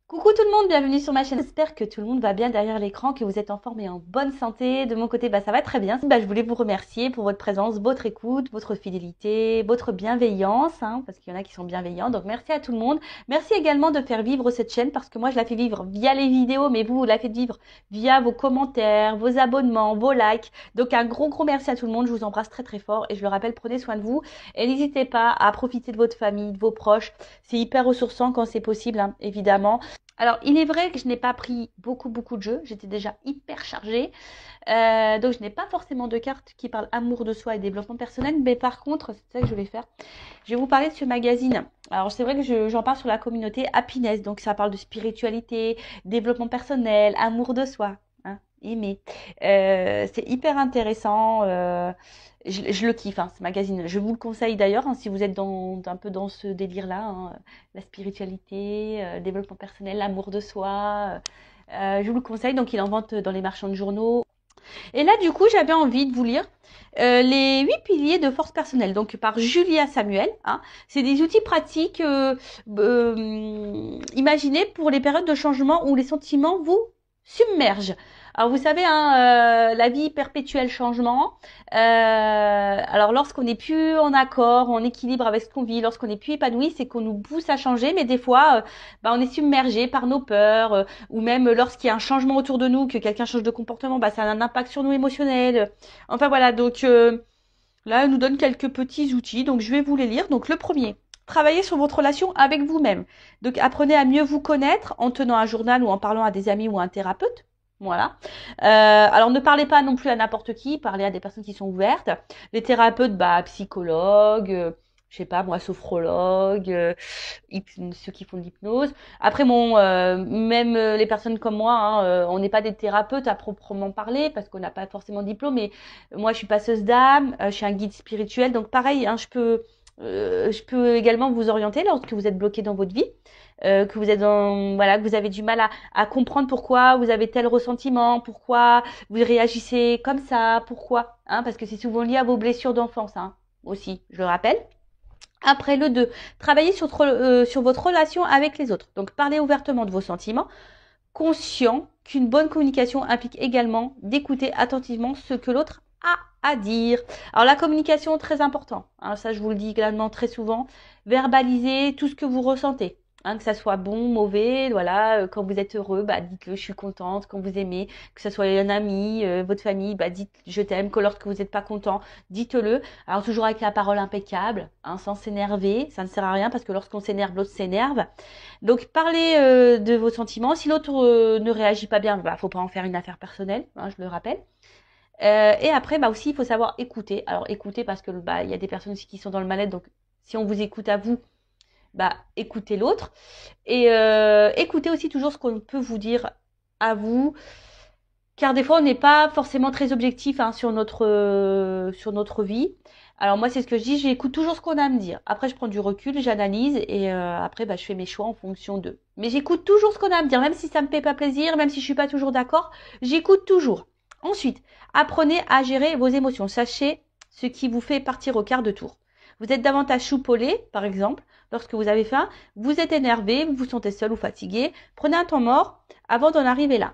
Coucou tout le monde, bienvenue sur ma chaîne. J'espère que tout le monde va bien derrière l'écran, que vous êtes en forme et en bonne santé. De mon côté, ça va très bien. Je voulais vous remercier pour votre présence, votre écoute, votre fidélité, votre bienveillance, parce qu'il y en a qui sont bienveillants. Donc merci à tout le monde. Merci également de faire vivre cette chaîne parce que moi je la fais vivre via les vidéos, mais vous la faites vivre via vos commentaires, vos abonnements, vos likes. Donc un gros merci à tout le monde. Je vous embrasse très fort et je le rappelle, prenez soin de vous et n'hésitez pas à profiter de votre famille, de vos proches. C'est hyper ressourçant quand c'est possible, évidemment. Alors, il est vrai que je n'ai pas pris beaucoup de jeux. J'étais déjà hyper chargée. Donc, je n'ai pas forcément de cartes qui parlent amour de soi et développement personnel. Mais par contre, c'est ça que je vais faire. Je vais vous parler de ce magazine. Alors, c'est vrai que j'en parle sur la communauté Happiness. Donc, ça parle de spiritualité, développement personnel, amour de soi. Aimer. C'est hyper intéressant. Je le kiffe, ce magazine. Je vous le conseille d'ailleurs, si vous êtes un peu dans ce délire-là, la spiritualité, le développement personnel, l'amour de soi. Je vous le conseille. Donc, il en vente dans les marchands de journaux. Et là, du coup, j'avais envie de vous lire les 8 piliers de force personnelle, donc par Julia Samuel. C'est des outils pratiques imaginés pour les périodes de changement où les sentiments vous submergent. Alors vous savez, la vie perpétuelle changement. Alors lorsqu'on n'est plus en accord, en équilibre avec ce qu'on vit, lorsqu'on n'est plus épanoui, c'est qu'on nous pousse à changer, mais des fois, on est submergé par nos peurs, ou même lorsqu'il y a un changement autour de nous, que quelqu'un change de comportement, ça a un impact sur nous émotionnel. Enfin voilà, donc là, elle nous donne quelques petits outils, donc je vais vous les lire. Donc le premier, travaillez sur votre relation avec vous-même. Donc apprenez à mieux vous connaître en tenant un journal ou en parlant à des amis ou à un thérapeute. Voilà. Alors ne parlez pas non plus à n'importe qui, parlez à des personnes qui sont ouvertes. Les thérapeutes, psychologues, je sais pas moi, sophrologues, ceux qui font de l'hypnose. Après même les personnes comme moi, on n'est pas des thérapeutes à proprement parler parce qu'on n'a pas forcément de diplôme. Mais moi, je suis passeuse d'âme, je suis un guide spirituel, donc pareil, je peux également vous orienter lorsque vous êtes bloqué dans votre vie. Que vous êtes que vous avez du mal à comprendre pourquoi vous avez tel ressentiment, pourquoi vous réagissez comme ça, pourquoi, parce que c'est souvent lié à vos blessures d'enfance, aussi, je le rappelle. Après le 2, travaillez sur votre relation avec les autres. Donc parlez ouvertement de vos sentiments, conscient qu'une bonne communication implique également d'écouter attentivement ce que l'autre a à dire. Alors la communication, très important. Ça, je vous le dis également très souvent. Verbalisez tout ce que vous ressentez. Que ça soit bon, mauvais, voilà. Quand vous êtes heureux, dites-le, je suis contente. Quand vous aimez, que ce soit un ami, votre famille, dites je t'aime. Que lorsque vous n'êtes pas content, dites-le. Alors toujours avec la parole impeccable, sans s'énerver. Ça ne sert à rien parce que lorsqu'on s'énerve, l'autre s'énerve. Donc parlez de vos sentiments. Si l'autre ne réagit pas bien, faut pas en faire une affaire personnelle, je le rappelle. Et après, aussi, il faut savoir écouter. Alors écouter parce que il y a des personnes aussi qui sont dans le mal-être. Donc si on vous écoute à vous, écoutez l'autre. Et écoutez aussi toujours ce qu'on peut vous dire à vous. Car des fois, on n'est pas forcément très objectif sur notre vie. Alors moi, c'est ce que je dis, j'écoute toujours ce qu'on a à me dire. Après, je prends du recul, j'analyse et après, je fais mes choix en fonction d'eux. Mais j'écoute toujours ce qu'on a à me dire, même si ça me fait pas plaisir, même si je suis pas toujours d'accord, j'écoute toujours. Ensuite, apprenez à gérer vos émotions. Sachez ce qui vous fait partir au quart de tour. Vous êtes davantage choupolé, par exemple, lorsque vous avez faim, vous êtes énervé, vous vous sentez seul ou fatigué. Prenez un temps mort avant d'en arriver là.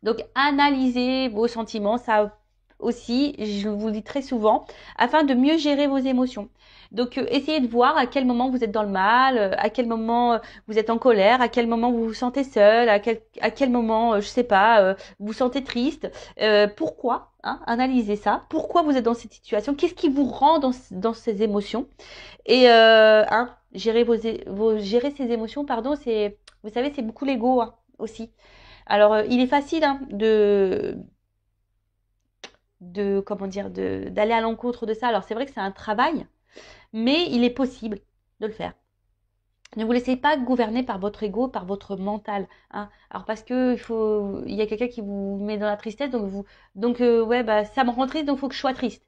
Donc, analysez vos sentiments, ça aussi, je vous le dis très souvent, afin de mieux gérer vos émotions. Donc, essayez de voir à quel moment vous êtes dans le mal, à quel moment vous êtes en colère, à quel moment vous vous sentez seul, à quel moment, je sais pas, vous vous sentez triste. Pourquoi analysez ça. Pourquoi vous êtes dans cette situation? Qu'est-ce qui vous rend dans ces émotions? Et gérer ces émotions, pardon, vous savez, c'est beaucoup l'ego aussi. Alors, il est facile comment dire, d'aller à l'encontre de ça. Alors, c'est vrai que c'est un travail, mais il est possible de le faire. Ne vous laissez pas gouverner par votre ego, par votre mental. Alors parce que il y a quelqu'un qui vous met dans la tristesse, ça me rend triste, donc il faut que je sois triste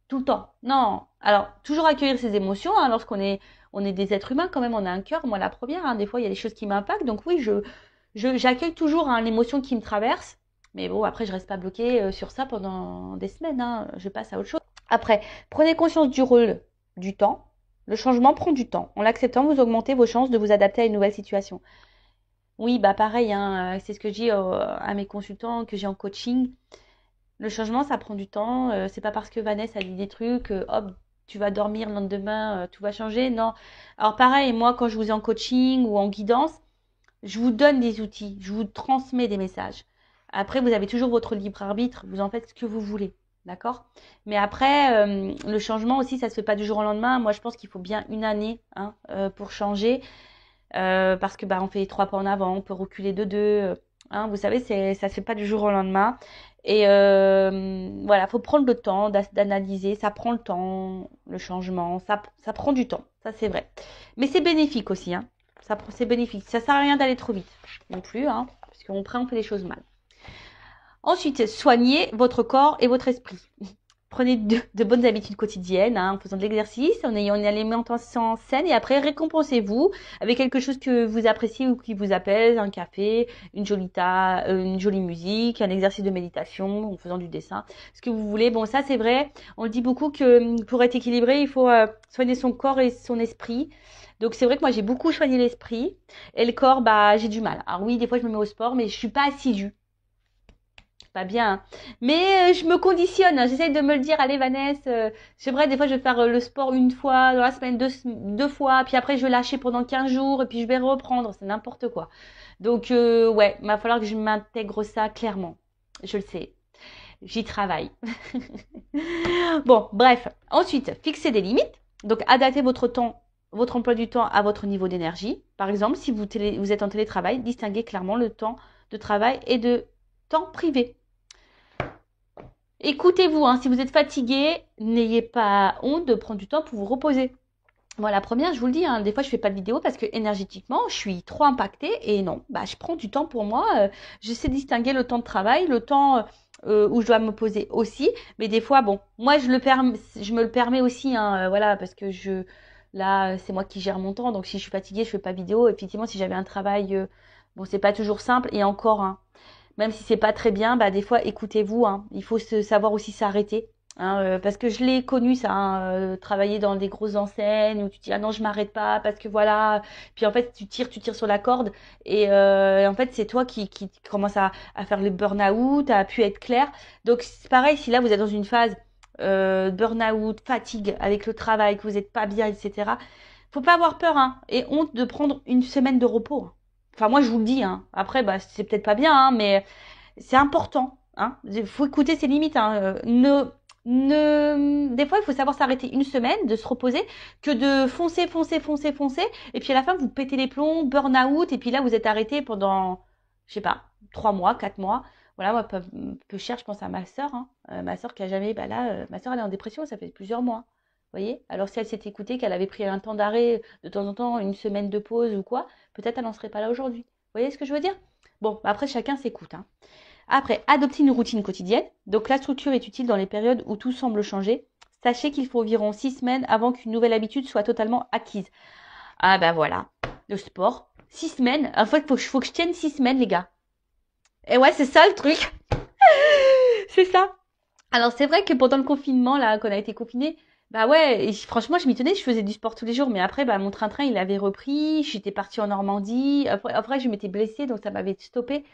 tout le temps. Non. Alors toujours accueillir ses émotions. Lorsqu'on on est des êtres humains quand même, on a un cœur. Moi la première. Des fois il y a des choses qui m'impactent, donc oui, j'accueille toujours l'émotion qui me traverse. Mais bon, après je reste pas bloquée sur ça pendant des semaines. Je passe à autre chose. Après, prenez conscience du rôle du temps. Le changement prend du temps. En l'acceptant, vous augmentez vos chances de vous adapter à une nouvelle situation. Oui, bah pareil, hein, c'est ce que je dis à mes consultants que j'ai en coaching. Le changement, ça prend du temps. C'est pas parce que Vanessa a dit des trucs, hop, tu vas dormir le lendemain, tout va changer. Non. Alors pareil, moi, quand je vous ai en coaching ou en guidance, je vous donne des outils, je vous transmets des messages. Après, vous avez toujours votre libre arbitre, vous en faites ce que vous voulez. D'accord? Mais après, le changement aussi, ça se fait pas du jour au lendemain. Moi, je pense qu'il faut bien une année, hein, pour changer. Parce que bah, on fait 3 pas en avant, on peut reculer de 2. Hein, vous savez, ça se fait pas du jour au lendemain. Et voilà, faut prendre le temps d'analyser. Ça prend le temps, le changement. Ça prend du temps, ça c'est vrai. Mais c'est bénéfique aussi. Hein. C'est bénéfique. Ça sert à rien d'aller trop vite non plus, hein, parce qu'après on fait les choses mal. Ensuite, soignez votre corps et votre esprit. Prenez de bonnes habitudes quotidiennes, hein, en faisant de l'exercice, en ayant une alimentation saine et après récompensez-vous avec quelque chose que vous appréciez ou qui vous apaise, un café, une jolie musique, un exercice de méditation, en faisant du dessin, ce que vous voulez. Bon, ça c'est vrai, on dit beaucoup que pour être équilibré, il faut soigner son corps et son esprit. Donc c'est vrai que moi j'ai beaucoup soigné l'esprit et le corps, bah j'ai du mal. Alors oui, des fois je me mets au sport, mais je suis pas assidue. Pas bien, hein. Mais je me conditionne, hein. J'essaye de me le dire, allez Vanessa, c'est vrai, des fois je vais faire le sport une fois dans la semaine, deux fois, puis après je vais lâcher pendant 15 jours, et puis je vais reprendre, c'est n'importe quoi. Donc ouais, il va falloir que je m'intègre ça clairement. Je le sais, j'y travaille. Bon, bref. Ensuite, fixez des limites. Donc adaptez votre emploi du temps à votre niveau d'énergie. Par exemple, si vous êtes en télétravail, distinguez clairement le temps de travail et de temps privé. Écoutez-vous, hein, si vous êtes fatigué, n'ayez pas honte de prendre du temps pour vous reposer. Moi, la première, je vous le dis, hein, des fois, je fais pas de vidéo parce que énergétiquement, je suis trop impactée et non, bah, je prends du temps pour moi. Je sais distinguer le temps de travail, le temps où je dois me poser aussi. Mais des fois, bon, moi, je me le permets aussi, hein, voilà, parce que là, c'est moi qui gère mon temps. Donc, si je suis fatiguée, je fais pas vidéo. Effectivement, si j'avais un travail, bon, c'est pas toujours simple et encore, hein, même si c'est pas très bien, bah des fois écoutez-vous, hein. Il faut savoir aussi s'arrêter. Hein, parce que je l'ai connu ça, hein, travailler dans des grosses enseignes où tu dis ah non je m'arrête pas parce que voilà, puis en fait tu tires sur la corde et en fait c'est toi qui commence à faire le burn-out, à pu être clair. Donc c'est pareil si là vous êtes dans une phase burn-out, fatigue avec le travail, que vous n'êtes pas bien, etc. Faut pas avoir peur, hein, et honte de prendre une semaine de repos. Hein. Enfin moi je vous le dis, hein. Après bah c'est peut-être pas bien, hein, mais c'est important. Hein. Il faut écouter ses limites. Hein. Des fois, il faut savoir s'arrêter une semaine, de se reposer, que de foncer, foncer, foncer, foncer. Et puis à la fin, vous pétez les plombs, burn-out. Et puis là, vous êtes arrêté pendant, je sais pas, 3 mois, 4 mois. Voilà, moi, peu cher, je pense à ma sœur. Hein. Ma sœur qui a jamais, bah là, ma sœur, elle est en dépression, ça fait plusieurs mois. Vous voyez? Alors si elle s'était écoutée, qu'elle avait pris un temps d'arrêt, de temps en temps, une semaine de pause ou quoi, peut-être elle n'en serait pas là aujourd'hui. Vous voyez ce que je veux dire? Bon, après, chacun s'écoute. Hein. Après, adopter une routine quotidienne. Donc la structure est utile dans les périodes où tout semble changer. Sachez qu'il faut environ 6 semaines avant qu'une nouvelle habitude soit totalement acquise. Ah ben voilà, le sport. 6 semaines. En fait, faut que je tienne 6 semaines, les gars. Et ouais, c'est ça le truc. C'est ça. Alors c'est vrai que pendant le confinement, là, qu'on a été confiné, bah ouais, et franchement, je m'y tenais, je faisais du sport tous les jours. Mais après, bah mon train-train, il avait repris. J'étais partie en Normandie. Après je m'étais blessée, donc ça m'avait stoppé.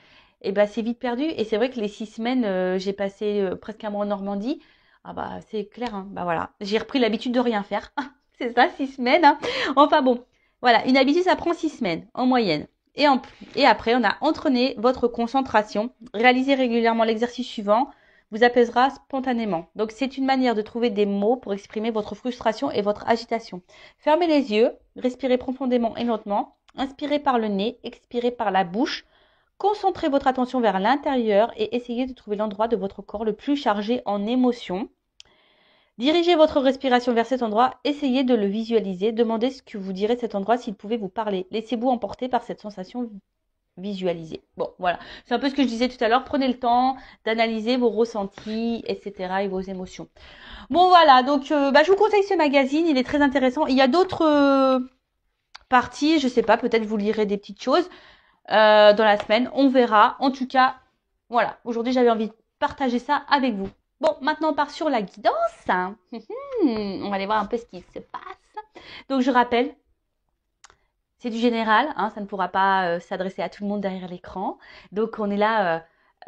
Et bah c'est vite perdu. Et c'est vrai que les 6 semaines, j'ai passé presque un mois en Normandie. Ah bah c'est clair, hein. Bah voilà, j'ai repris l'habitude de rien faire. C'est ça, 6 semaines. Hein. Enfin bon, voilà, une habitude, ça prend 6 semaines en moyenne. Et après, on a entraîné votre concentration. Réalisez régulièrement l'exercice suivant vous apaisera spontanément. Donc c'est une manière de trouver des mots pour exprimer votre frustration et votre agitation. Fermez les yeux, respirez profondément et lentement, inspirez par le nez, expirez par la bouche. Concentrez votre attention vers l'intérieur et essayez de trouver l'endroit de votre corps le plus chargé en émotions. Dirigez votre respiration vers cet endroit, essayez de le visualiser, demandez ce que vous direz cet endroit s'il pouvait vous parler. Laissez-vous emporter par cette sensation visualisée. Bon, voilà, c'est un peu ce que je disais tout à l'heure, prenez le temps d'analyser vos ressentis, etc. et vos émotions. Bon, voilà, donc je vous conseille ce magazine, il est très intéressant. Il y a d'autres parties, je sais pas, peut-être vous lirez des petites choses dans la semaine, on verra. En tout cas, voilà, aujourd'hui j'avais envie de partager ça avec vous. Bon, maintenant on part sur la guidance. On va aller voir un peu ce qui se passe. Donc je rappelle, c'est du général, hein, ça ne pourra pas s'adresser à tout le monde derrière l'écran. Donc on est là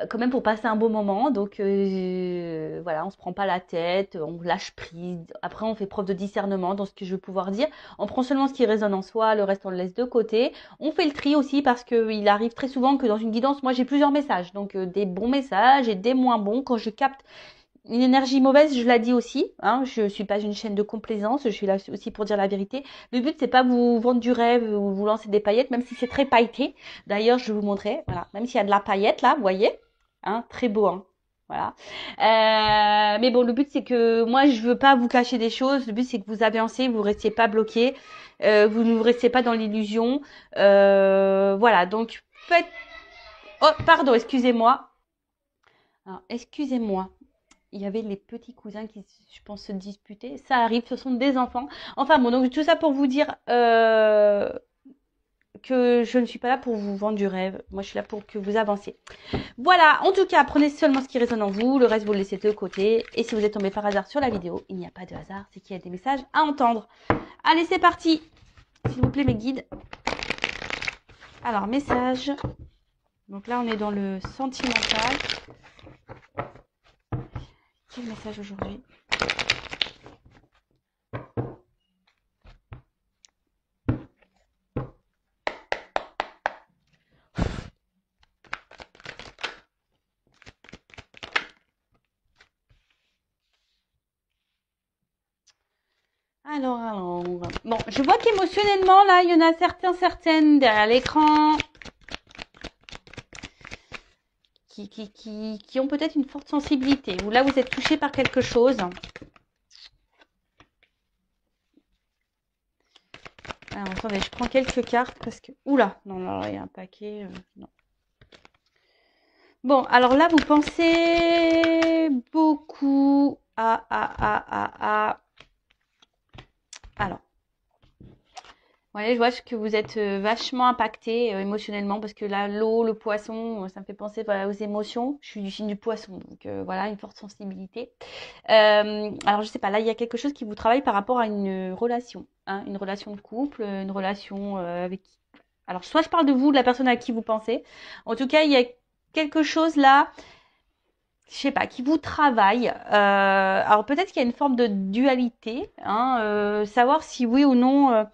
quand même pour passer un beau moment. Donc voilà, on se prend pas la tête, on lâche prise. Après, on fait preuve de discernement dans ce que je veux pouvoir dire. On prend seulement ce qui résonne en soi, le reste on le laisse de côté. On fait le tri aussi parce qu'il arrive très souvent que dans une guidance, moi j'ai plusieurs messages. Donc des bons messages et des moins bons. Quand je capte une énergie mauvaise, je la dis aussi, hein, je suis pas une chaîne de complaisance, je suis là aussi pour dire la vérité. Le but, c'est pas vous vendre du rêve ou vous lancer des paillettes, même si c'est très pailleté. D'ailleurs, je vais vous montrer, voilà, même s'il y a de la paillette là, vous voyez, hein, très beau, hein. Voilà. Mais bon, le but, c'est que moi, je veux pas vous cacher des choses. Le but, c'est que vous avancez, vous restiez pas bloqué, vous ne restez pas dans l'illusion. Voilà, donc faites... Oh, pardon, excusez-moi. Alors, excusez-moi. Il y avait les petits cousins qui, je pense, se disputaient. Ça arrive, ce sont des enfants. Enfin bon, donc tout ça pour vous dire que je ne suis pas là pour vous vendre du rêve. Moi, je suis là pour que vous avanciez. Voilà, en tout cas, prenez seulement ce qui résonne en vous. Le reste, vous le laissez de côté. Et si vous êtes tombé par hasard sur la vidéo, il n'y a pas de hasard, c'est qu'il y a des messages à entendre. Allez, c'est parti. S'il vous plaît, mes guides. Alors, message. Donc là, on est dans le sentimental. Quel message aujourd'hui ? Alors, bon, je vois qu'émotionnellement, là, il y en a certaines derrière l'écran qui ont peut-être une forte sensibilité. Ou là, vous êtes touché par quelque chose. Alors, attendez, je prends quelques cartes parce que... Oula, non, là, il y a un paquet. Non. Bon, alors là, vous pensez beaucoup à... Alors, voyez, je vois que vous êtes vachement impacté émotionnellement parce que là, l'eau, le poisson, ça me fait penser voilà, aux émotions. Je suis du signe du poisson, donc voilà, une forte sensibilité. Alors, je sais pas, là, il y a quelque chose qui vous travaille par rapport à une relation, hein, une relation de couple, une relation avec... Alors, soit je parle de vous, de la personne à qui vous pensez. En tout cas, il y a quelque chose là, je sais pas, qui vous travaille. Alors, peut-être qu'il y a une forme de dualité, hein, savoir si oui ou non...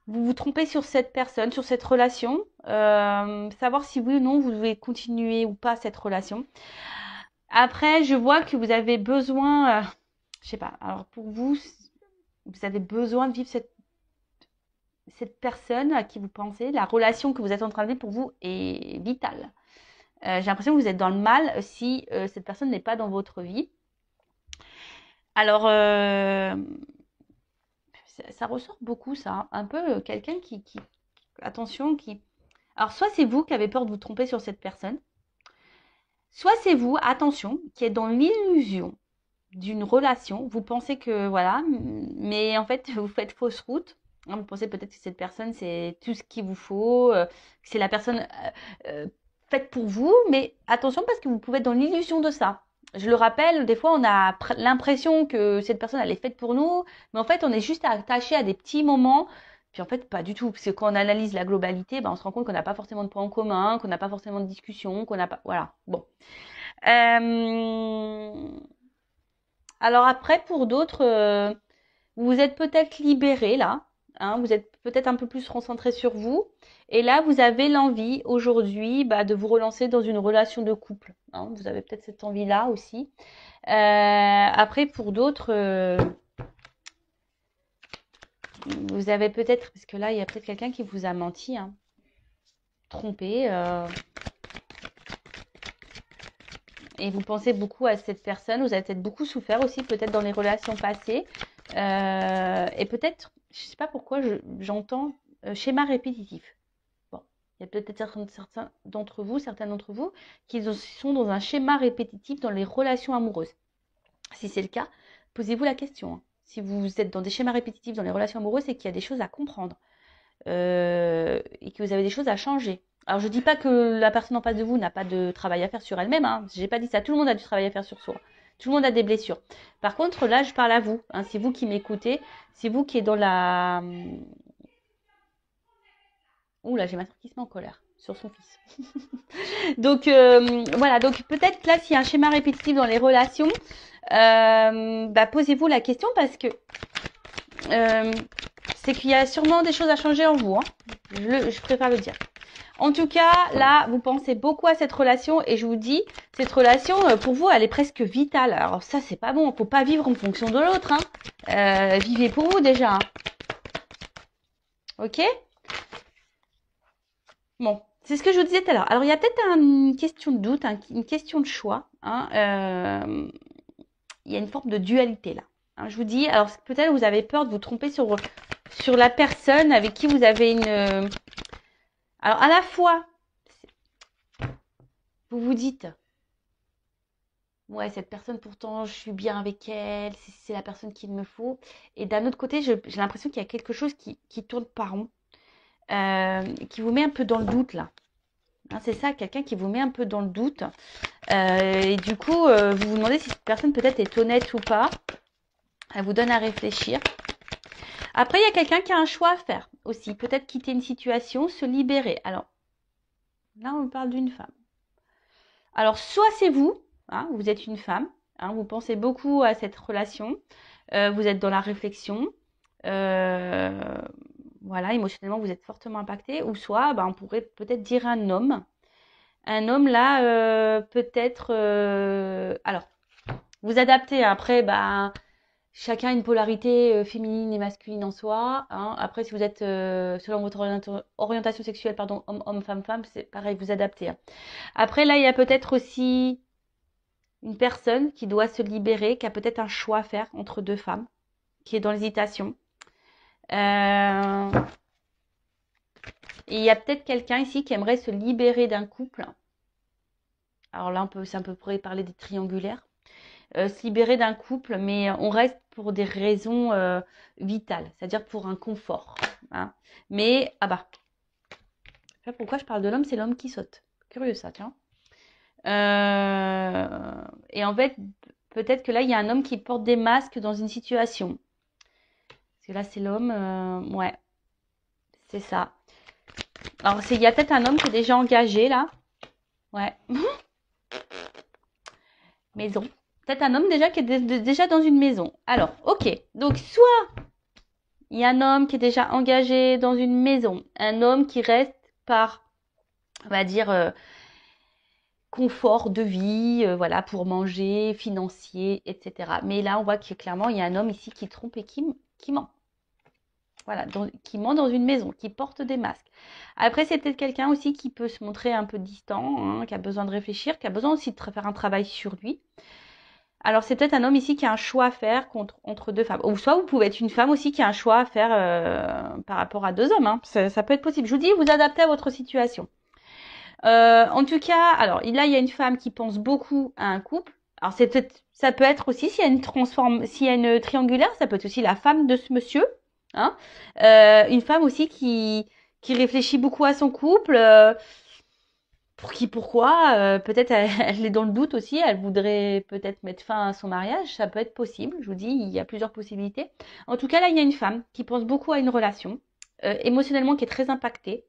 vous vous trompez sur cette personne, sur cette relation, savoir si oui ou non vous devez continuer ou pas cette relation. Après, je vois que vous avez besoin, je sais pas, alors pour vous, vous avez besoin de vivre cette personne à qui vous pensez, la relation que vous êtes en train de vivre pour vous est vitale. J'ai l'impression que vous êtes dans le mal si cette personne n'est pas dans votre vie. Alors, ça ressort beaucoup ça, hein. Un peu quelqu'un attention, qui... Alors, soit c'est vous qui avez peur de vous tromper sur cette personne, soit c'est vous, attention, qui êtes dans l'illusion d'une relation. Vous pensez que, voilà, mais en fait, vous faites fausse route. Vous pensez peut-être que cette personne, c'est tout ce qu'il vous faut, que c'est la personne faite pour vous, mais attention parce que vous pouvez être dans l'illusion de ça. Je le rappelle, des fois, on a l'impression que cette personne, elle est faite pour nous, mais en fait, on est juste attaché à des petits moments. Puis en fait, pas du tout. Parce que quand on analyse la globalité, ben, on se rend compte qu'on n'a pas forcément de points en commun, qu'on n'a pas forcément de discussion, qu'on n'a pas... Voilà. Bon. Alors après, pour d'autres, vous êtes peut-être libéré là. Hein, vous êtes peut-être un peu plus concentré sur vous. Et là, vous avez l'envie aujourd'hui de vous relancer dans une relation de couple. Hein, vous avez peut-être cette envie-là aussi. Après, pour d'autres, vous avez peut-être... Parce que là, il y a peut-être quelqu'un qui vous a menti, hein, trompé. Et vous pensez beaucoup à cette personne. Vous avez peut-être beaucoup souffert aussi, peut-être dans les relations passées. Et peut-être, je ne sais pas pourquoi, j'entends schéma répétitif. Bon, il y a peut-être certains d'entre vous, qui sont dans un schéma répétitif dans les relations amoureuses. Si c'est le cas, posez-vous la question. Hein. Si vous êtes dans des schémas répétitifs dans les relations amoureuses, c'est qu'il y a des choses à comprendre et que vous avez des choses à changer. Alors, je ne dis pas que la personne en face de vous n'a pas de travail à faire sur elle-même. Hein. Je n'ai pas dit ça. Tout le monde a du travail à faire sur soi. Tout le monde a des blessures. Par contre, là, je parle à vous. Hein. C'est vous qui m'écoutez. C'est vous qui êtes dans la... Ouh là, j'ai ma soeur qui se met en colère sur son fils. Donc voilà, donc peut-être là, s'il y a un schéma répétitif dans les relations, posez-vous la question parce que c'est qu'il y a sûrement des choses à changer en vous. Hein. Je préfère le dire. En tout cas, là, vous pensez beaucoup à cette relation et je vous dis, cette relation, pour vous, elle est presque vitale. Alors ça, c'est pas bon. Faut pas vivre en fonction de l'autre. Hein. Vivez pour vous déjà. Hein. Ok ? Bon, c'est ce que je vous disais tout à l'heure. Alors, il y a peut-être une question de doute, une question de choix. Hein. Il y a une forme de dualité là. Hein, je vous dis, alors peut-être vous avez peur de vous tromper sur la personne avec qui vous avez une... Alors, à la fois, vous vous dites, ouais, cette personne, pourtant, je suis bien avec elle, c'est la personne qu'il me faut. Et d'un autre côté, j'ai l'impression qu'il y a quelque chose qui tourne par rond, qui vous met un peu dans le doute là. Hein, c'est ça, quelqu'un qui vous met un peu dans le doute. Et du coup, vous vous demandez si cette personne peut-être est honnête ou pas. Elle vous donne à réfléchir. Après, il y a quelqu'un qui a un choix à faire aussi. Peut-être quitter une situation, se libérer. Alors, là, on parle d'une femme. Alors, soit c'est vous, hein, vous êtes une femme, hein, vous pensez beaucoup à cette relation, vous êtes dans la réflexion, voilà, émotionnellement, vous êtes fortement impacté. Ou soit, on pourrait peut-être dire un homme. Un homme, là, peut-être... alors, vous adaptez. Après, chacun a une polarité féminine et masculine en soi. Hein. Après, si vous êtes, selon votre orientation sexuelle, pardon, homme, femme, c'est pareil, vous adaptez. Hein. Après, là, il y a peut-être aussi une personne qui doit se libérer, qui a peut-être un choix à faire entre deux femmes, qui est dans l'hésitation. Et il y a peut-être quelqu'un ici qui aimerait se libérer d'un couple. Alors là, on pourrait parler des triangulaires. Se libérer d'un couple, mais on reste pour des raisons vitales, c'est-à-dire pour un confort. Hein. Mais, je sais pas pourquoi je parle de l'homme, c'est l'homme qui saute. Curieux ça, tiens. Et en fait, peut-être que là, il y a un homme qui porte des masques dans une situation. Parce que là, c'est l'homme, ouais, c'est ça. Alors, il y a peut-être un homme qui est déjà engagé, là. Ouais. Maison. Peut-être un homme déjà qui est déjà dans une maison. Alors, ok. Donc, soit il y a un homme qui est déjà engagé dans une maison. Un homme qui reste par, on va dire, confort de vie, voilà, pour manger, financier, etc. Mais là, on voit que clairement, il y a un homme ici qui trompe et qui ment. Voilà, qui ment dans une maison, qui porte des masques. Après, c'est peut-être quelqu'un aussi qui peut se montrer un peu distant, hein, qui a besoin de réfléchir, qui a besoin aussi de faire un travail sur lui. Alors, c'est peut-être un homme ici qui a un choix à faire entre deux femmes. Ou soit vous pouvez être une femme aussi qui a un choix à faire par rapport à deux hommes. Hein. Ça peut être possible. Je vous dis, vous adaptez à votre situation. En tout cas, alors là, il y a une femme qui pense beaucoup à un couple. Alors, ça peut être aussi, s'il y a une triangulaire, ça peut être aussi la femme de ce monsieur. Hein. Une femme aussi qui réfléchit beaucoup à son couple. Pourquoi peut-être elle est dans le doute aussi, elle voudrait peut-être mettre fin à son mariage, ça peut être possible, je vous dis, il y a plusieurs possibilités. En tout cas, là, il y a une femme qui pense beaucoup à une relation, émotionnellement qui est très impactée,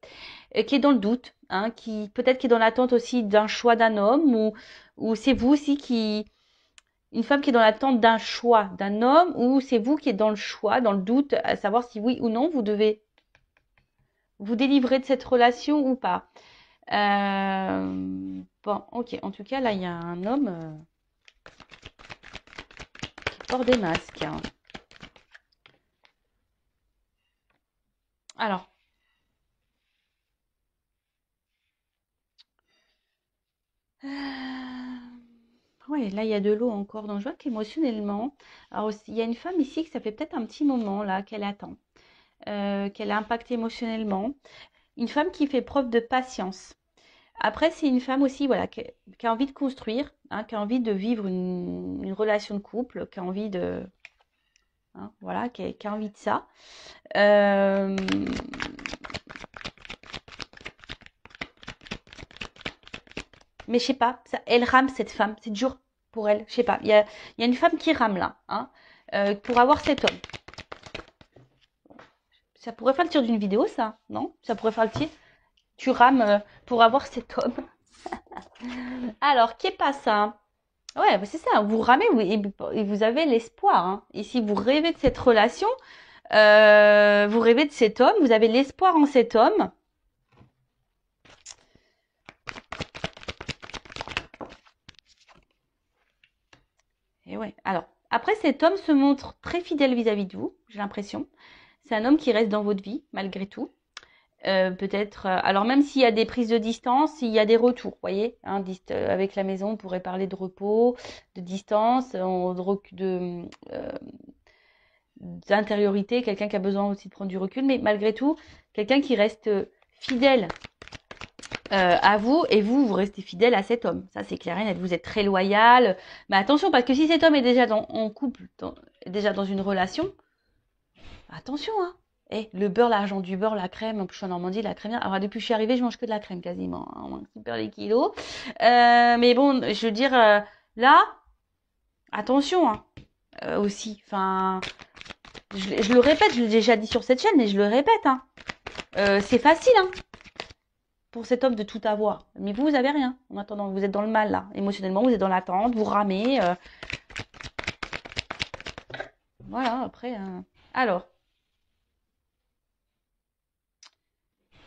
qui est dans le doute, hein, qui est dans l'attente aussi d'un choix d'un homme, ou c'est vous aussi une femme qui est dans l'attente d'un choix d'un homme, ou c'est vous qui êtes dans le choix, dans le doute, à savoir si oui ou non vous devez vous délivrer de cette relation ou pas. Bon, ok. En tout cas, là, il y a un homme qui porte des masques. Hein. Alors. Oui, là, il y a de l'eau encore. Donc, je vois qu'émotionnellement, alors, il y a une femme ici que ça fait peut-être un petit moment, là, qu'elle attend. Qu'elle a impacté émotionnellement. Une femme qui fait preuve de patience. Après, c'est une femme aussi, voilà, qui a envie de construire, hein, qui a envie de vivre une relation de couple, qui a envie de... Hein, voilà, qui a envie de ça. Mais je sais pas, elle rame cette femme, c'est dur pour elle, je sais pas. Il y a une femme qui rame là, hein, pour avoir cet homme. Ça pourrait faire le tir d'une vidéo, ça, non? Ça pourrait faire le tir. Tu rames pour avoir cet homme. Alors, qu'est pas ça? Ouais, bah, c'est ça. Vous ramez et vous avez l'espoir. Hein. Et si vous rêvez de cette relation, vous rêvez de cet homme, vous avez l'espoir en cet homme. Et ouais. Alors, après, cet homme se montre très fidèle vis-à-vis de vous, j'ai l'impression. C'est un homme qui reste dans votre vie, malgré tout. Peut-être, alors même s'il y a des prises de distance, il y a des retours, vous voyez, hein, avec la maison, on pourrait parler de repos, de distance, d'intériorité, quelqu'un qui a besoin aussi de prendre du recul, mais malgré tout, quelqu'un qui reste fidèle à vous et vous restez fidèle à cet homme. Ça, c'est clair et net. Vous êtes très loyal. Mais attention, parce que si cet homme est déjà en couple, déjà dans une relation, attention, hein. Eh, le beurre, l'argent du beurre, la crème, en plus je suis en Normandie, la crème. Alors depuis que je suis arrivée, je mange que de la crème quasiment. Hein, on mange super les kilos. Mais bon, je veux dire, là, attention, hein, aussi. Enfin, je le répète, je l'ai déjà dit sur cette chaîne, mais je le répète. Hein. C'est facile, hein, pour cet homme de tout avoir. Mais vous avez rien. En attendant, vous êtes dans le mal, là. Émotionnellement, vous êtes dans l'attente, vous ramez. Voilà, après. Alors,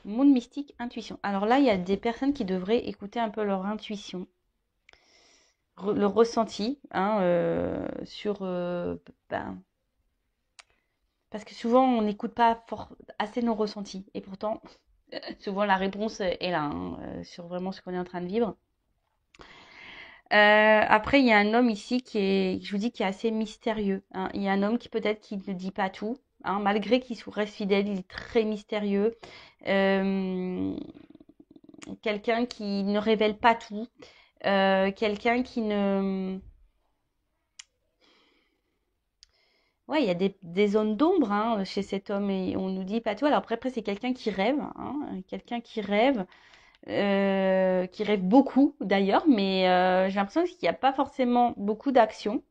monde mystique, intuition. Alors là, il y a des personnes qui devraient écouter un peu leur intuition, le ressenti, hein, sur. Ben, parce que souvent, on n'écoute pas assez nos ressentis. Et pourtant, souvent, la réponse est là, hein, sur vraiment ce qu'on est en train de vivre. Après, il y a un homme ici je vous dis, qui est assez mystérieux. Hein. Il y a un homme qui peut-être qui ne dit pas tout, hein, malgré qu'il reste fidèle, il est très mystérieux. Quelqu'un qui ne révèle pas tout, quelqu'un qui ne... Ouais, il y a des zones d'ombre hein, chez cet homme et on nous dit pas tout. Alors après c'est quelqu'un qui rêve, hein, quelqu'un qui rêve beaucoup d'ailleurs, mais j'ai l'impression qu'il n'y a pas forcément beaucoup d'action.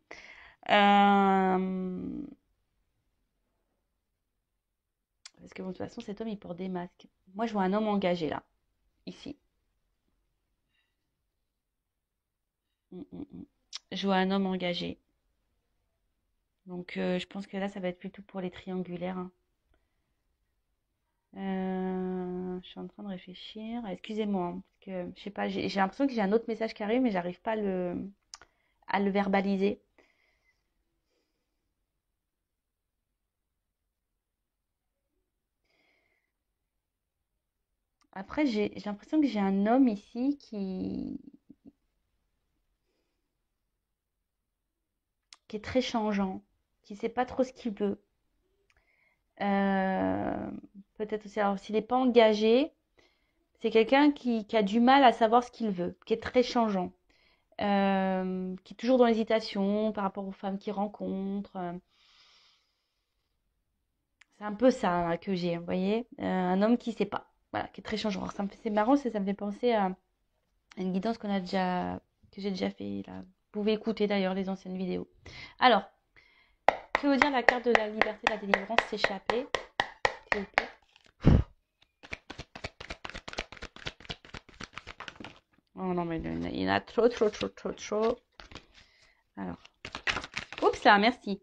Parce que bon, de toute façon, cet homme, il porte des masques. Moi, je vois un homme engagé là, ici. Mm, mm, mm. Je vois un homme engagé. Donc, je pense que là, ça va être plutôt pour les triangulaires. Hein. Je suis en train de réfléchir. Excusez-moi, hein, parce que je sais pas, j'ai l'impression que j'ai un autre message qui arrive, mais j'arrive pas à le verbaliser. Après, j'ai l'impression que j'ai un homme ici qui est très changeant, qui sait pas trop ce qu'il veut. Euh, Peut-être aussi, alors s'il n'est pas engagé, c'est quelqu'un qui a du mal à savoir ce qu'il veut, qui est très changeant, qui est toujours dans l'hésitation par rapport aux femmes qu'il rencontre. C'est un peu ça hein, que j'ai, vous voyez, un homme qui ne sait pas, voilà, qui est très changeant. Alors, c'est marrant, ça me fait penser à une guidance que j'ai déjà fait. Là. Vous pouvez écouter d'ailleurs les anciennes vidéos. Alors, que veut dire la carte de la liberté, de la délivrance, s'échapper, s'il vous plaît. Oh non, mais il y en a trop, trop, trop, trop, trop. Alors, oups là, merci.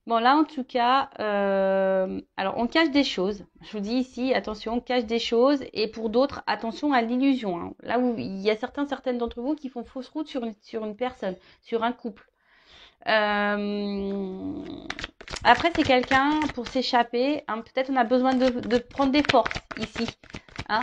Bon, là, en tout cas, alors on cache des choses. Je vous dis ici, attention, on cache des choses. Et pour d'autres, attention à l'illusion. Hein. Là où il y a certaines d'entre vous qui font fausse route sur une personne, sur un couple. Après, c'est quelqu'un pour s'échapper. Hein, peut-être on a besoin de prendre des forces ici. Hein.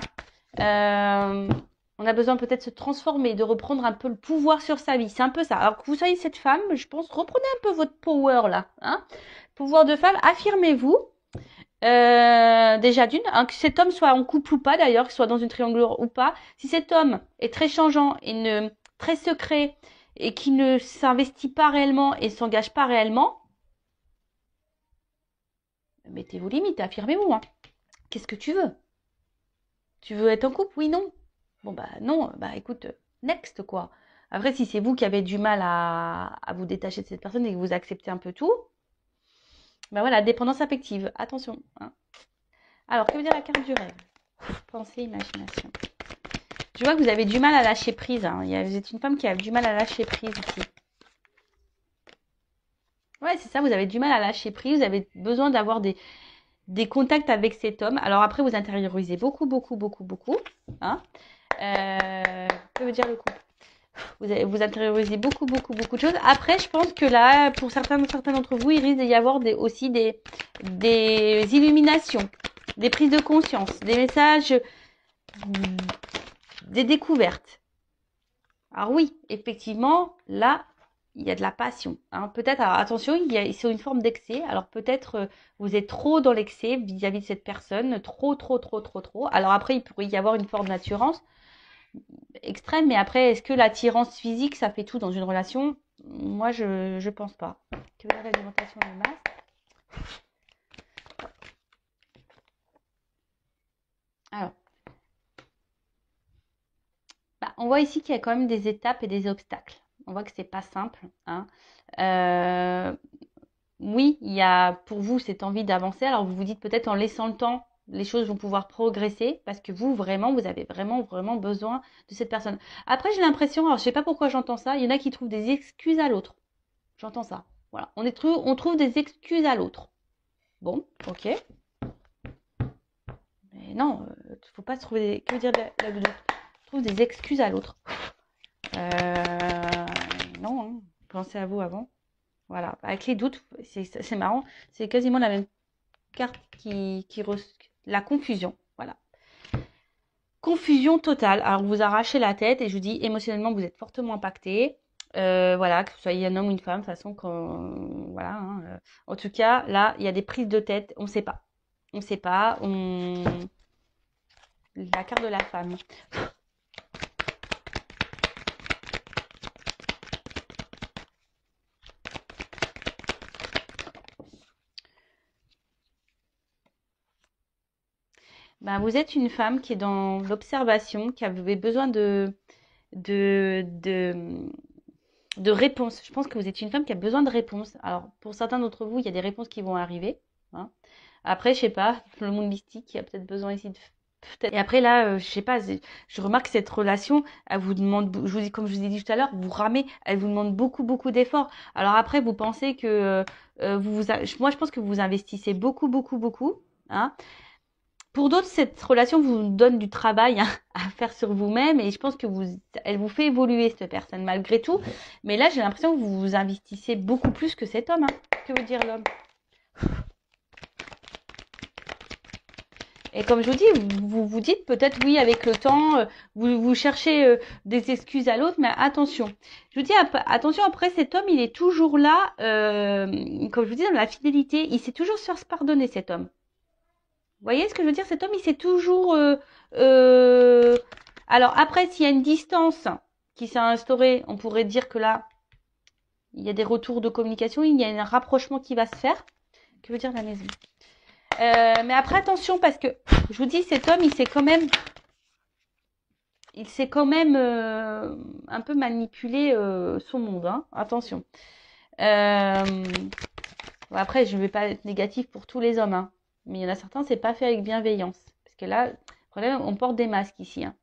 On a besoin peut-être de se transformer, de reprendre un peu le pouvoir sur sa vie. C'est un peu ça. Alors que vous soyez cette femme, je pense, reprenez un peu votre power là. Hein. Pouvoir de femme, affirmez-vous. Déjà d'une, hein, que cet homme soit en couple ou pas d'ailleurs, qu'il soit dans une triangulaire ou pas. Si cet homme est très changeant et très secret et qui ne s'investit pas réellement et s'engage pas réellement, mettez-vous limite, affirmez-vous. Hein. Qu'est-ce que tu veux? Tu veux être en couple? Oui, non. Bon, bah non, bah écoute, next quoi. Après, si c'est vous qui avez du mal à vous détacher de cette personne et que vous acceptez un peu tout, bah voilà, dépendance affective, attention. Hein. Alors, que veut dire la carte du rêve? Pensée, imagination. Je vois que vous avez du mal à lâcher prise. Hein. Vous êtes une femme qui a du mal à lâcher prise ici. Ouais, c'est ça, vous avez du mal à lâcher prise. Vous avez besoin d'avoir des contacts avec cet homme. Alors après, vous intériorisez beaucoup, beaucoup, beaucoup, beaucoup. Hein. Que veut dire le couple? Vous intériorisez beaucoup, beaucoup, beaucoup de choses. Après, je pense que là, pour certains d'entre vous, il risque d'y avoir aussi des illuminations, des prises de conscience, des messages, des découvertes. Alors oui, effectivement, là, il y a de la passion. Hein. Peut-être, alors attention, c'est une forme d'excès. Alors peut-être vous êtes trop dans l'excès vis-à-vis de cette personne, trop, trop, trop, trop, trop. Alors après, il pourrait y avoir une forme d'attirance extrême, mais après, est-ce que l'attirance physique, ça fait tout dans une relation? Moi, je pense pas. Que veut dire l'alimentation de masse? Alors, on voit ici qu'il y a quand même des étapes et des obstacles. On voit que c'est pas simple. Hein. Oui, il y a pour vous cette envie d'avancer. Alors vous vous dites peut-être en laissant le temps, les choses vont pouvoir progresser parce que vous vraiment, vous avez vraiment, vraiment besoin de cette personne. Après, j'ai l'impression, alors je sais pas pourquoi j'entends ça, il y en a qui trouvent des excuses à l'autre. J'entends ça. Voilà, on trouve des excuses à l'autre. Bon, ok. Mais non, faut pas se trouver des... Que veut dire la doute? On trouve des excuses à l'autre. Non, hein. Pensez à vous avant. Voilà, avec les doutes, c'est marrant, c'est quasiment la même carte la confusion. Voilà. Confusion totale. Alors, vous arrachez la tête et je vous dis, émotionnellement, vous êtes fortement impacté. Voilà, que vous soyez un homme ou une femme, de toute façon, voilà. Hein, en tout cas, là, il y a des prises de tête, on ne sait pas. On ne sait pas. La carte de la femme. Ben, vous êtes une femme qui est dans l'observation, qui avait besoin de, de réponses. Je pense que vous êtes une femme qui a besoin de réponses. Alors, pour certains d'entre vous, il y a des réponses qui vont arriver. Hein. Après, je sais pas, le monde mystique, il y a peut-être besoin ici de... Et après, là, je sais pas, je remarque cette relation, elle vous demande, comme je vous ai dit tout à l'heure, vous ramez, elle vous demande beaucoup, beaucoup d'efforts. Alors après, vous pensez que moi, je pense que vous investissez beaucoup, beaucoup, beaucoup. Hein. Pour d'autres, cette relation vous donne du travail hein, à faire sur vous-même et je pense que elle vous fait évoluer cette personne malgré tout. Mais là, j'ai l'impression que vous vous investissez beaucoup plus que cet homme. Hein. Que veut dire l'homme? Et comme je vous dis, vous vous dites peut-être oui avec le temps, vous cherchez des excuses à l'autre, mais attention. Je vous dis attention, après cet homme, il est toujours là, comme je vous dis, dans la fidélité, il sait toujours se faire pardonner cet homme. Vous voyez ce que je veux dire? Cet homme, il sait toujours... Alors après, s'il y a une distance qui s'est instaurée, on pourrait dire que là, il y a des retours de communication, il y a un rapprochement qui va se faire. Que veut dire la maison? Mais après, attention, parce que, je vous dis, cet homme, il sait quand même un peu manipuler son monde. Hein. Attention. Après, je ne vais pas être négatif pour tous les hommes. Hein. Mais il y en a certains, c'est pas fait avec bienveillance. Parce que là, le problème, on porte des masques ici. Hein.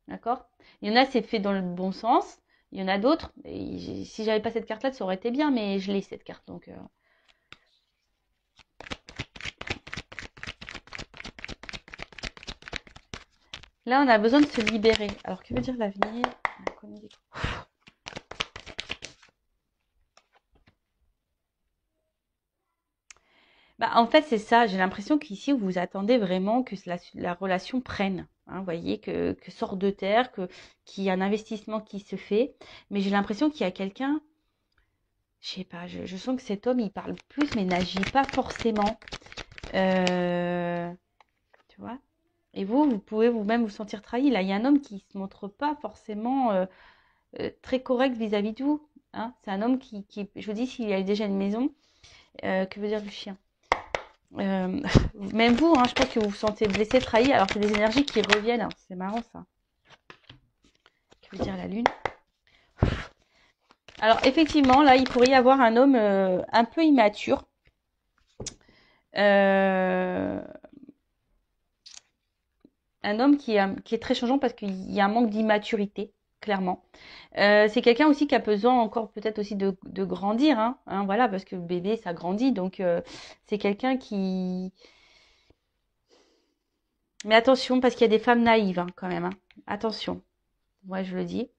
D'accord? Il y en a, c'est fait dans le bon sens. Il y en a d'autres. Si j'avais pas cette carte-là, ça aurait été bien, mais je l'ai, cette carte. Donc, là, on a besoin de se libérer. Alors, que veut dire l'avenir? En fait, c'est ça. J'ai l'impression qu'ici, vous attendez vraiment que la relation prenne. Hein, vous voyez, que sort de terre, qu'il y a un investissement qui se fait. Mais j'ai l'impression qu'il y a quelqu'un, je sais pas, je sens que cet homme, il parle plus, mais n'agit pas forcément. Tu vois? Et vous pouvez vous-même vous sentir trahi. Là, il y a un homme qui se montre pas forcément très correct vis-à-vis de vous. Hein. C'est un homme je vous dis, s'il a déjà une maison, que veut dire le chien? Même vous, hein, je pense que vous vous sentez blessé, trahi, alors c'est des énergies qui reviennent. Hein. C'est marrant ça. Que veut dire la lune? Alors effectivement, là, il pourrait y avoir un homme un peu immature. un homme qui est très changeant parce qu'il y a un manque d'immaturité, clairement. C'est quelqu'un aussi qui a besoin encore peut-être aussi de grandir, hein, voilà, parce que le bébé, ça grandit. Donc, c'est quelqu'un qui... Mais attention, parce qu'il y a des femmes naïves, hein, quand même. Hein. Attention, ouais, je le dis.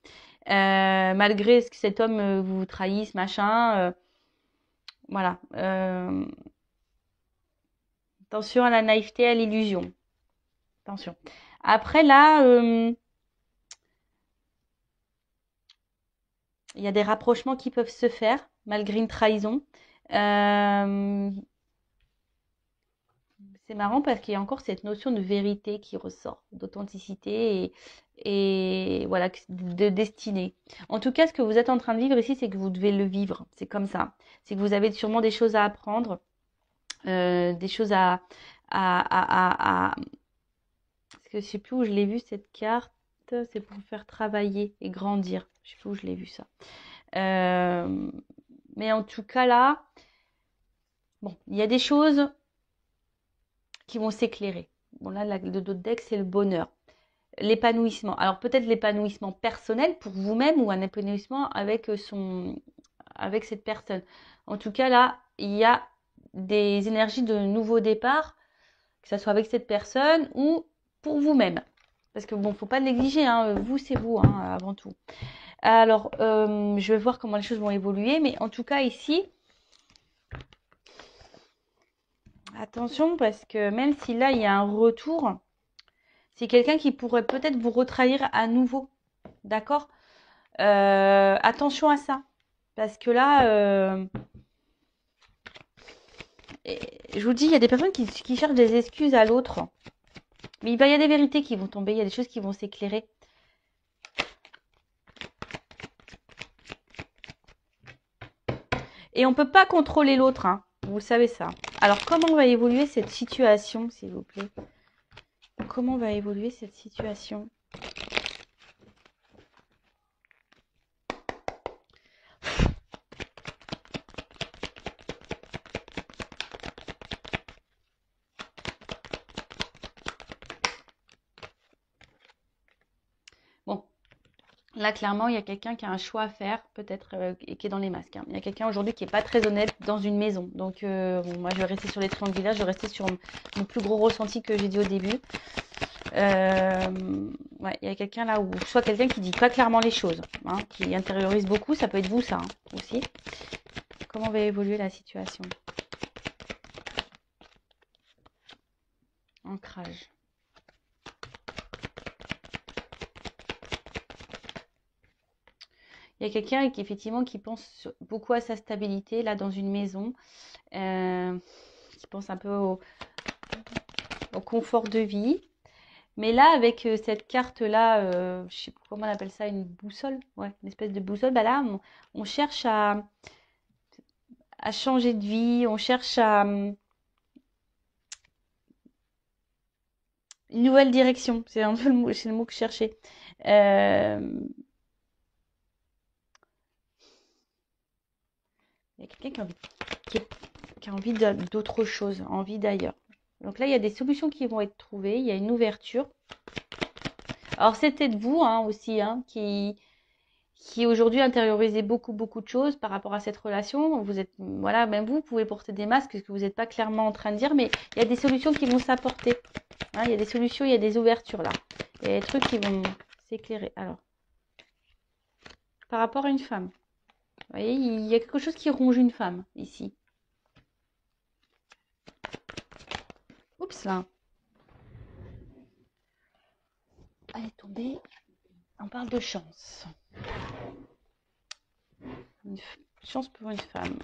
Malgré ce que cet homme vous trahisse, machin, voilà. Attention à la naïveté, à l'illusion. Attention. Après, là, il y a des rapprochements qui peuvent se faire, malgré une trahison. Euh, c'est marrant parce qu'il y a encore cette notion de vérité qui ressort, d'authenticité et voilà, de destinée. En tout cas, ce que vous êtes en train de vivre ici, c'est que vous devez le vivre. C'est comme ça. C'est que vous avez sûrement des choses à apprendre, des choses à... Parce que je sais plus où je l'ai vu cette carte. C'est pour faire travailler et grandir. Je sais plus où je l'ai vu ça. Mais en tout cas là, bon, il y a des choses qui vont s'éclairer. Bon là, le dos de deck, c'est le bonheur, l'épanouissement. Alors peut-être l'épanouissement personnel pour vous-même ou un épanouissement avec cette personne. En tout cas là, il y a des énergies de nouveau départ, que ce soit avec cette personne ou pour vous-même. Parce que bon, faut pas négliger, hein, vous c'est vous, hein, avant tout. Alors, je vais voir comment les choses vont évoluer, mais en tout cas ici, attention parce que même si là il y a un retour, c'est quelqu'un qui pourrait peut-être vous retrahir à nouveau, d'accord? Attention à ça, parce que là, je vous dis, il y a des personnes qui cherchent des excuses à l'autre, mais il y a des vérités qui vont tomber, il y a des choses qui vont s'éclairer. Et on ne peut pas contrôler l'autre, hein. Vous savez ça. Alors, comment va évoluer cette situation, s'il vous plaît? Comment va évoluer cette situation? Bon, là, clairement, il y a quelqu'un qui a un choix à faire, peut-être, et qui est dans les masques. Hein. Il y a quelqu'un aujourd'hui qui n'est pas très honnête dans une maison. Donc, bon, moi, je vais rester sur les triangulaires, je vais rester sur mon plus gros ressenti que j'ai dit au début. Ouais, il y a quelqu'un là où, soit quelqu'un qui dit pas clairement les choses, hein, qui intériorise beaucoup, ça peut être vous, ça, hein, aussi. Comment va évoluer la situation? Ancrage. Il y a quelqu'un qui effectivement qui pense beaucoup à sa stabilité là dans une maison, qui pense un peu au confort de vie. Mais là, avec cette carte-là, je sais pas comment on appelle ça, une boussole, ouais, une espèce de boussole, bah là, on cherche à changer de vie, on cherche à une nouvelle direction. C'est un peu c'est le mot que je cherchais. Euh, il y a quelqu'un qui a envie d'autre chose, envie d'ailleurs. Donc là, il y a des solutions qui vont être trouvées, il y a une ouverture. Alors c'était de vous hein, aussi, hein, qui aujourd'hui intériorisez beaucoup de choses par rapport à cette relation. Vous êtes, voilà, même vous pouvez porter des masques, ce que vous n'êtes pas clairement en train de dire, mais il y a des solutions qui vont s'apporter. Hein, il y a des solutions, il y a des ouvertures là. Il y a des trucs qui vont s'éclairer. Alors, par rapport à une femme, vous voyez, il y a quelque chose qui ronge une femme ici. Oups là. Elle est tombée. On parle de chance. Une chance pour une femme.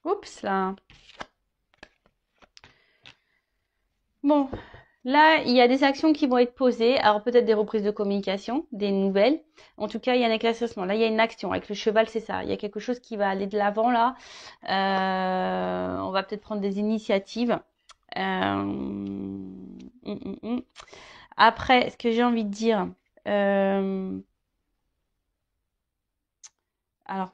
Oups là. Bon, là, il y a des actions qui vont être posées. Alors peut-être des reprises de communication, des nouvelles. En tout cas, il y a un éclaircissement. Là, il y a une action. Avec le cheval, c'est ça. Il y a quelque chose qui va aller de l'avant là. On va peut-être prendre des initiatives. Hum. Après, ce que j'ai envie de dire, alors,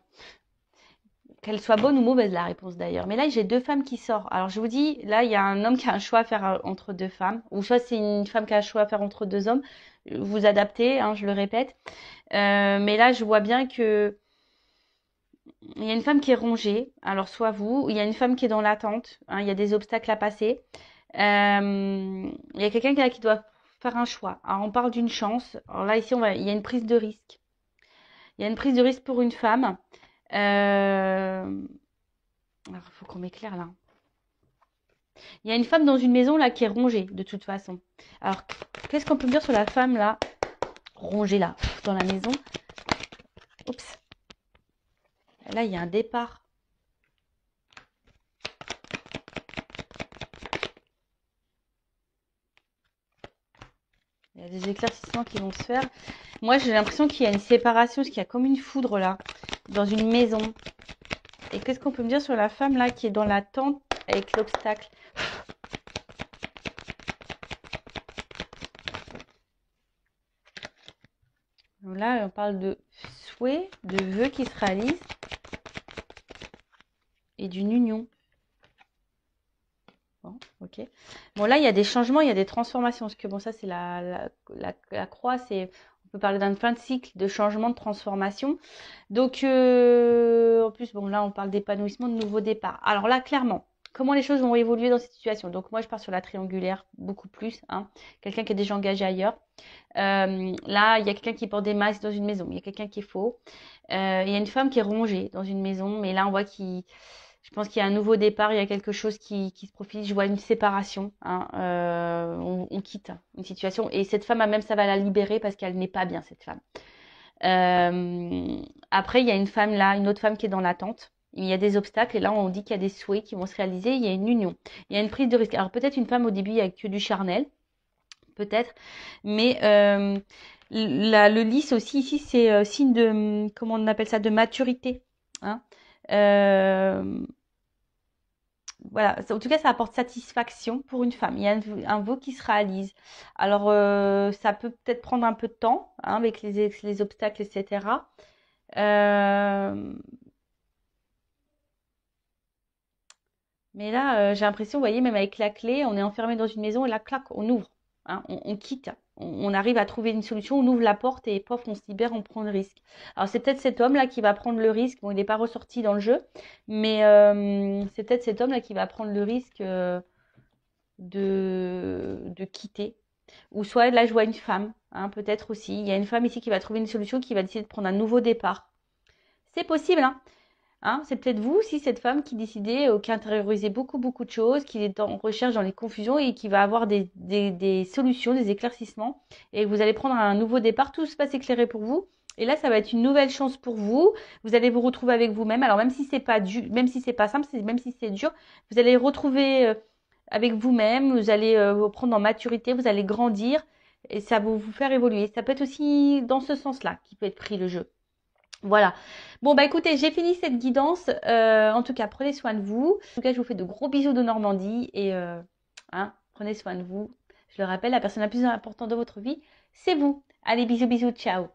qu'elle soit bonne ou mauvaise, la réponse d'ailleurs. Mais là, j'ai deux femmes qui sortent. Alors, je vous dis, là, il y a un homme qui a un choix à faire entre deux femmes. Ou soit c'est une femme qui a un choix à faire entre deux hommes. Vous adaptez, hein, je le répète. Mais là, je vois bien que il y a une femme qui est rongée. Alors, soit vous, il y a une femme qui est dans l'attente. Hein, il y a des obstacles à passer. Il y a quelqu'un qui doit faire un choix. Alors, on parle d'une chance. Alors là, ici, il y a une prise de risque. Il y a une prise de risque pour une femme. Alors, il faut qu'on m'éclaire là. Il y a une femme dans une maison là qui est rongée de toute façon. Alors, qu'est-ce qu'on peut dire sur la femme là, rongée là, dans la maison? Oups. Là, il y a un départ. Il y a des éclaircissements qui vont se faire. Moi, j'ai l'impression qu'il y a une séparation, parce qu'il y a comme une foudre là, dans une maison. Et qu'est-ce qu'on peut me dire sur la femme là qui est dans la tente avec l'obstacle? Donc là, on parle de souhait, de vœux qui se réalisent et d'une union. Bon, ok. Bon, là, il y a des changements, il y a des transformations. Parce que bon, ça, c'est la croix. On peut parler d'un fin de cycle, de changement, de transformation. Donc, en plus, bon, là, on parle d'épanouissement, de nouveau départ. Alors là, clairement, comment les choses vont évoluer dans cette situation? Donc, moi, je pars sur la triangulaire, beaucoup plus. Hein. Quelqu'un qui est déjà engagé ailleurs. Là, il y a quelqu'un qui porte des masques dans une maison. Il y a quelqu'un qui est faux. Il y a une femme qui est rongée dans une maison. Mais là, on voit je pense qu'il y a un nouveau départ, il y a quelque chose qui se profile. Je vois une séparation. Hein, on quitte une situation. Et cette femme, même, ça va la libérer parce qu'elle n'est pas bien, cette femme. Après, il y a une femme là, une autre femme qui est dans l'attente. Il y a des obstacles et là, on dit qu'il y a des souhaits qui vont se réaliser. Il y a une union. Il y a une prise de risque. Alors, peut-être une femme au début, il n'y a que du charnel. Peut-être. Mais le lys aussi, ici, c'est signe de, comment on appelle ça, de maturité. Hein. Voilà, en tout cas, ça apporte satisfaction pour une femme. Il y a un vœu qui se réalise. Alors, ça peut peut-être prendre un peu de temps hein, avec les obstacles, etc. Euh, mais là, j'ai l'impression, vous voyez, même avec la clé, on est enfermé dans une maison et là, clac, on ouvre. Hein, on quitte. On arrive à trouver une solution, on ouvre la porte et pof, on se libère, on prend le risque. Alors, c'est peut-être cet homme-là qui va prendre le risque. Bon, il n'est pas ressorti dans le jeu, mais c'est peut-être cet homme-là qui va prendre le risque de quitter. Ou soit là, je vois une femme, hein, peut-être aussi. Il y a une femme ici qui va trouver une solution, qui va décider de prendre un nouveau départ. C'est possible, hein. Hein, c'est peut-être vous aussi, cette femme qui décidait, qui intériorisait beaucoup, beaucoup de choses, qui est en recherche dans les confusions et qui va avoir des solutions, des éclaircissements. Et vous allez prendre un nouveau départ, tout se passe éclairé pour vous. Et là, ça va être une nouvelle chance pour vous. Vous allez vous retrouver avec vous-même. Alors, même si c'est pas dur, même si c'est pas simple, même si c'est dur, vous allez retrouver avec vous-même. Vous allez vous prendre en maturité, vous allez grandir et ça va vous faire évoluer. Ça peut être aussi dans ce sens-là qui peut être pris le jeu. Voilà. Bon, bah écoutez, j'ai fini cette guidance. En tout cas, prenez soin de vous. En tout cas, je vous fais de gros bisous de Normandie et hein, prenez soin de vous. Je le rappelle, la personne la plus importante de votre vie, c'est vous. Allez, bisous, bisous, ciao.